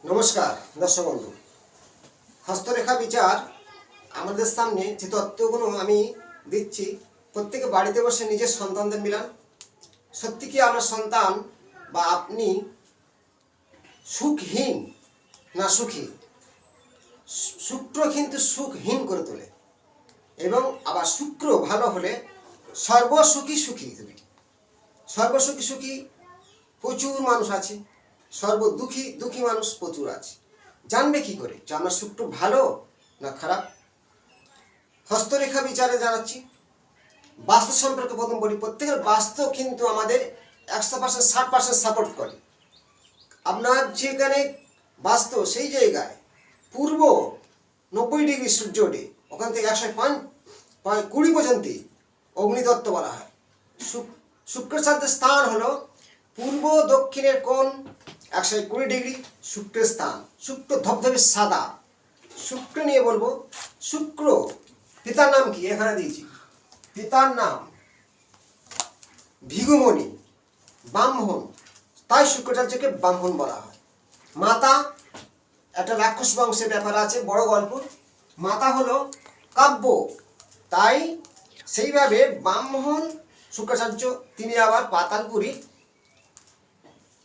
নমস্কার দর্শক বন্ধু, হস্তরেখা বিচার আমাদের সামনে যে তত্ত্বগুলো আমি দিচ্ছি, প্রত্যেকে বাড়িতে বসে নিজের সন্তানদের মিলান। সত্যি কি আপনার সন্তান বা আপনি সুখহীন না সুখী? শুক্র কিন্তু সুখহীন করে তোলে, এবং আবার শুক্র ভালো হলে সর্বসুখী সুখী তুমি। সর্বসুখী সুখী প্রচুর মানুষ আছে, সর্বদুঃখী দুঃখী মানুষ প্রচুর আছে। জানবে কি করে যে আমার শুক্র ভালো না খারাপ? হস্তরেখা বিচারে জানাচ্ছি। বাস্তু সম্পর্কে প্রথম বলি, প্রত্যেকের বাস্তু কিন্তু আমাদের 100% 60% সাপোর্ট করে। আপনার যেখানে বাস্তু সেই জায়গায় পূর্ব 90 ডিগ্রি সূর্য ওঠে, ওখান থেকে 120 পর্যন্ত অগ্নিতত্ত্ব বলা হয়। শুক্রের সাথে স্থান হলো পূর্ব দক্ষিণের কোণ 120 ডিগ্রি শুক্রের স্থান। শুক্র ধবধবে সাদা। শুক্র নিয়ে বলবো। শুক্র পিতার নাম কি এখানে দিয়েছি। পিতার নাম ভিগুমণি, ব্রাহ্মণ, তাই শুক্রাচার্যকে ব্রাহ্মণ বলা হয়। মাতা একটা রাক্ষস বংশের ব্যাপার আছে, বড় গল্প। মাতা হলো কাব্য, তাই সেইভাবে ব্রাহ্মণ শুক্রাচার্য, তিনি আবার পাতালপুরী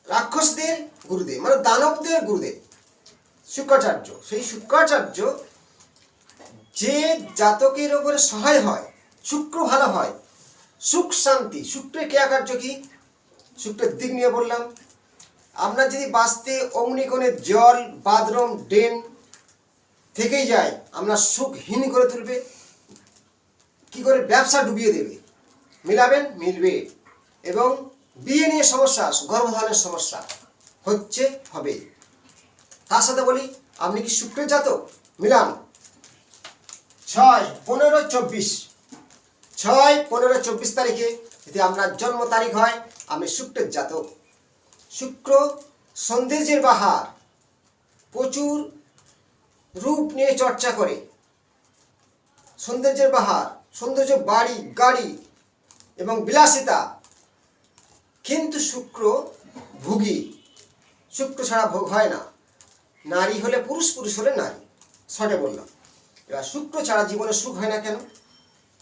রাক্ষসদের গুরুদেব, মানে দানবদের গুরুদেব শুক্রাচার্য। সেই শুক্রাচার্য যে জাতকের ওপরে সহায় হয়, শুক্র ভালো হয়, সুখ শান্তি। শুক্রের ক্রিয়াকার্য কি? শুক্রের দিক নিয়ে বললাম। আপনার যদি বাঁচতে অগ্নিকোণে জল, বাথরুম, ড্রেন থেকেই যায়, আপনার সুখহীন করে তুলবে। কি করে? ব্যবসা ডুবিয়ে দেবে। মিলাবেন? মিলবে। এবং বিয়ে নিয়ে সমস্যা, গর্ভধারণের সমস্যা হবে। তার সাথে বলি, আপনি কি শুক্রের জাতক? মিলান 6, 15, 24। 6, 15, 24 তারিখে যদি আপনার জন্ম তারিখ হয়, আপনি শুক্রের জাতক। শুক্র সৌন্দর্যের বাহার, প্রচুর রূপ নিয়ে চর্চা করে। সৌন্দর্যের বাহার, সৌন্দর্য, বাড়ি গাড়ি এবং বিলাসিতা। কিন্তু শুক্র ভোগী। শুক্র ছাড়া ভোগ হয় না। নারী হলে পুরুষ, পুরুষ হলে নারী, শর্টে বললাম। এবার শুক্র ছাড়া জীবনে সুখ হয় না কেন?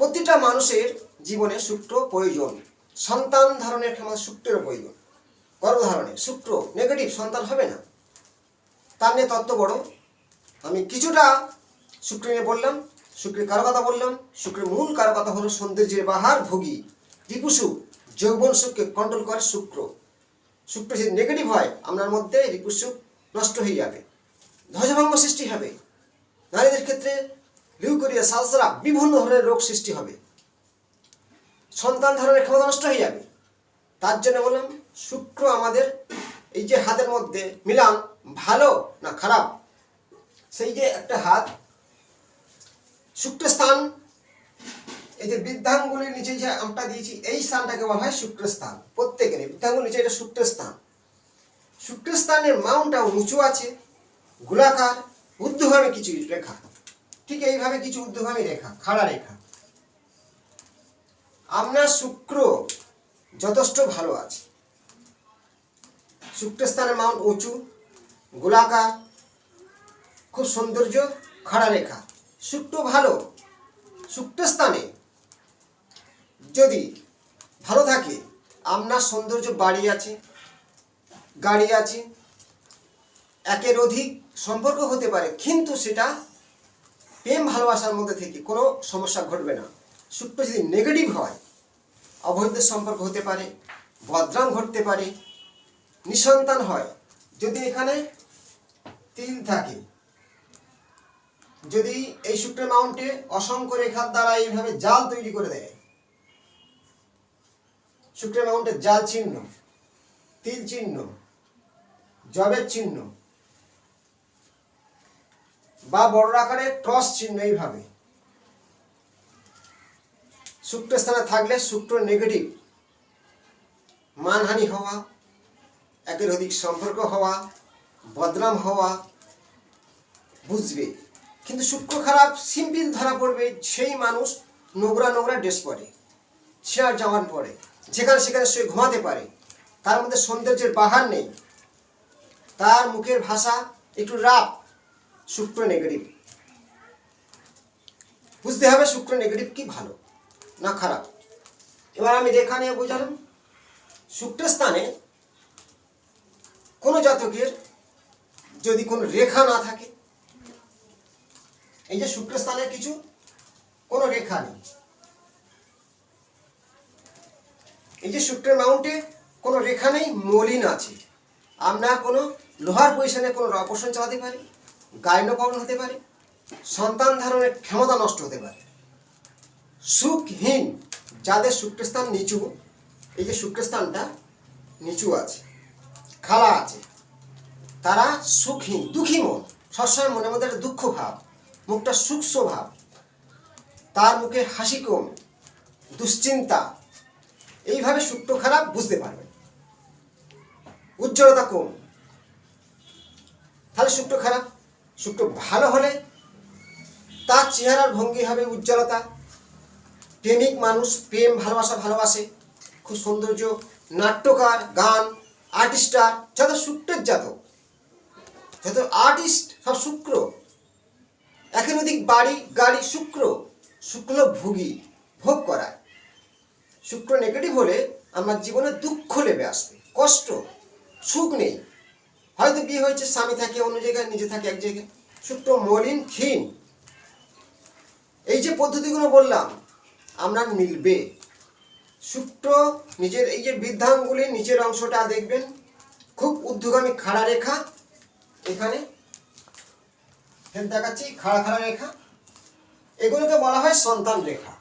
প্রতিটা মানুষের জীবনে শুক্র প্রয়োজন। সন্তান ধারণের ক্ষমতা শুক্রের প্রয়োজন। গর্ভধারণে শুক্র নেগেটিভ, সন্তান হবে না। তার নিয়ে তত্ত্ব বড়। আমি কিছুটা শুক্র নিয়ে বললাম, শুক্রের কারো কথা বললাম। শুক্রের মূল কারো কথা হলো সৌন্দর্যের বাহার, ভোগী, রিপুসুখ, যৌবন সুখকে কন্ট্রোল করে শুক্র। শুক্র যদি নেগেটিভ হয়, আপনার মধ্যে রিপুসুখ নষ্ট হয়ে যাবে, ধ্বজভঙ্গ সৃষ্টি হবে। নারীদের ক্ষেত্রে লিউকোরিয়া, সালসারা, বিভিন্ন ধরনের রোগ সৃষ্টি হবে। সন্তান ধারণের ক্ষমতা নষ্ট হয়ে যাবে। তার জন্য বললাম, শুক্র আমাদের এই যে হাতের মধ্যে মিলান, ভালো না খারাপ? সেই যে একটা হাত, শুক্র স্থান, এই যে বৃদ্ধাঙ্গুলির নিচে যে আমটা দিয়েছি, এই স্থানটাকে বলা হয় শুক্র স্থান। প্রত্যেকের বৃদ্ধাঙ্গুলির নিচে এটা শুক্র স্থান। শুক্র স্থানের মাউন্টটা উঁচু আছে, গোলাকার, ঊর্ধ্বগামী কিছু রেখা। ঠিক এইভাবে কিছু ঊর্ধ্বগামী রেখা, খাড়া রেখা। আপনার শুক্র যথেষ্ট ভালো আছে। শুক্র স্থানের মাউন্ট উঁচু, গোলাকার, খুব সৌন্দর্য, খাড়া রেখা। শুক্র ভালো। শুক্র স্থানে যদি ভালো থাকে, আপনার সৌন্দর্য বাড়ি আছে, গাড়ি আছে, একের অধিক সম্পর্ক হতে পারে, কিন্তু সেটা প্রেম ভালোবাসার মধ্যে থেকে কোনো সমস্যা ঘটবে না। শুক্র যদি নেগেটিভ হয়, অবৈধ সম্পর্ক হতে পারে, বদনাম ঘটতে পারে, নিঃসন্তান হয়। যদি এখানে তিল থাকে, যদি এই শুক্রের মাউন্টে অসংখ্য রেখার দ্বারা এইভাবে জাল তৈরি করে দেয়, শুক্রের মাউন্টে জাল চিহ্ন, তিল চিহ্ন, জবের চিহ্ন বা বড় আকারের ক্রস চিহ্ন, এইভাবে শুক্র স্থানে থাকলে শুক্র নেগেটিভ, মানহানি হওয়া, একের অধিক সম্পর্ক হওয়া, বদনাম হওয়া বুঝবে। কিন্তু শুক্র খারাপ, সিম্পল ধরা পড়বে সেই মানুষ নোংরা নোংরা ড্রেস পরে, ছেঁড়া জামা পরে, যেখানে সেখানে সে ঘুমাতে পারে, তার মধ্যে সৌন্দর্যের বাহার নেই, তার মুখের ভাষা একটু রাফ, শুক্র নেগেটিভ। বুঝতে হবে শুক্র নেগেটিভ কি ভালো না খারাপ। এবার আমি রেখা নিয়ে বোঝালাম। শুক্রস্থানে কোনো জাতকের যদি কোনো রেখা না থাকে, এই যে শুক্রস্থানে কিছু কোনো রেখা নেই, এই যে শুক্রের মাউন্টে কোনো রেখা নেই, মলিন আছে, আপনার কোনো লোহার পজিশনে কোনো অপারেশন চালাতে পারে, গাইনো প্রবলেম হতে পারে, সন্তান ধারণের ক্ষমতা নষ্ট হতে পারে। সুখহীন যাদের শুক্রস্থান নিচু, এই যে শুক্রস্থানটা নিচু আছে, খালা আছে, তারা সুখহীন, দুঃখী মন, সবসময় মনের মধ্যে একটা দুঃখ ভাব, মুখটা শুষ্ক ভাব, তার মুখে হাসি কম, দুশ্চিন্তা, এইভাবে শুক্র খারাপ বুঝতে পারবেন। উজ্জ্বলতা কম, তাহলে শুক্র খারাপ। শুক্র ভালো হলে তার চেহারার ভঙ্গি হবে উজ্জ্বলতা, প্রেমিক মানুষ, প্রেম ভালোবাসে, খুব সৌন্দর্য, নাট্যকার, গান, আর্টিস্টার, যত শুক্রের জাতক, যত আর্টিস্ট সব শুক্র। একাধিক বাড়ি গাড়ি শুক্র ভোগী, ভোগ করায়। শুক্র নেগেটিভ হলে আমার জীবনে দুঃখ লেবে আসবে, কষ্ট, সুখ নেই। হয়তো বিয়ে হয়েছে, স্বামী থাকে অন্য জায়গায়, নিজে থাকে এক জায়গায়। শুক্র মলিন, ক্ষীণ। এই যে পদ্ধতিগুলো বললাম আপনার মিলবে। শুক্র নিজের এই যে বৃদ্ধাঙ্গুলির নিচের অংশটা দেখবেন, খুব ঊর্ধ্বগামী খাড়া রেখা, এখানে দেখাচ্ছি খাড়া রেখা, এগুলোকে বলা হয় সন্তান রেখা।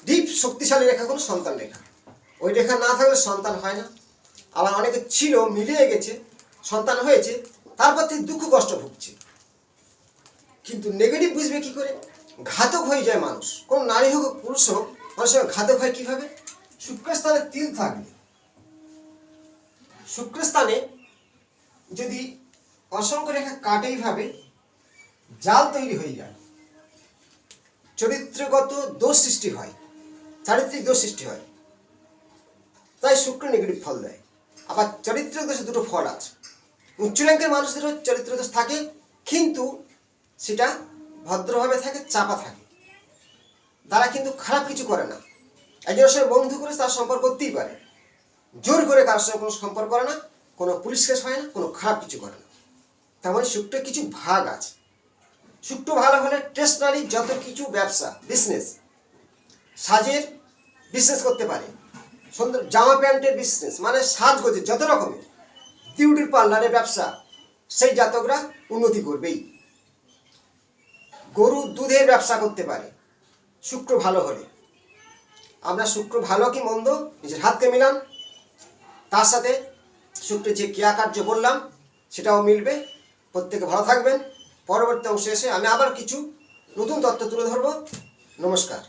ডিপ শক্তিশালী রেখাগুলো সন্তান রেখা। ওই রেখা না থাকলে সন্তান হয় না। আবার অনেকে ছিল, মিলিয়ে গেছে, সন্তান হয়েছে, তারপর থেকে দুঃখ কষ্ট ভুগছে। কিন্তু নেগেটিভ বুঝবে কি করে? ঘাতক হয়ে যায় মানুষ, কোন নারী হোক পুরুষ হোক, মানুষের ঘাতক হয় কিভাবে? শুক্রস্থানে তিল থাকলে, শুক্রস্থানে যদি অসংখ্য রেখা কাটে, এইভাবে জাল তৈরি হয়ে যায়, চরিত্রগত দোষ সৃষ্টি হয়, চারিত্রিক দোষ সৃষ্টি হয়। তাই শুক্র নেগেটিভ ফল দেয়। আবার চরিত্রিক দোষে দুটো ফল আছে। উচ্চ র্যাঙ্কের মানুষদেরও চরিত্র দোষ থাকে, কিন্তু সেটা ভদ্রভাবে থাকে, চাপা থাকে, তারা কিন্তু খারাপ কিছু করে না। একজনের সঙ্গে বন্ধু করে তার সম্পর্ক করতেই পারে, জোর করে কারোর সঙ্গে কোনো সম্পর্ক করে না, কোনো পুলিশ কেস হয় না, কোনো খারাপ কিছু করে না। তার মানে শুক্রের কিছু ভাগ আছে। শুক্র ভালো হলে স্টেশনারি যত কিছু ব্যবসা, বিজনেস, সাজের বিজনেস করতে পারে, সুন্দর জামা প্যান্টের বিজনেস, মানে সাজগোজের যত রকমের, বিউটি পার্লারের ব্যবসা, সেই জাতকরা উন্নতি করবেই। গরু দুধের ব্যবসা করতে পারে শুক্র ভালো হলে। আমরা শুক্র ভালো কি মন্দ নিজের হাতকে মিলান, তার সাথে শুক্রের যে ক্রিয়াকার্য বললাম সেটাও মিলবে। প্রত্যেকে ভালো থাকবেন। পরবর্তী অংশে এসে আমি আবার কিছু নতুন তথ্য তুলে ধরব। নমস্কার।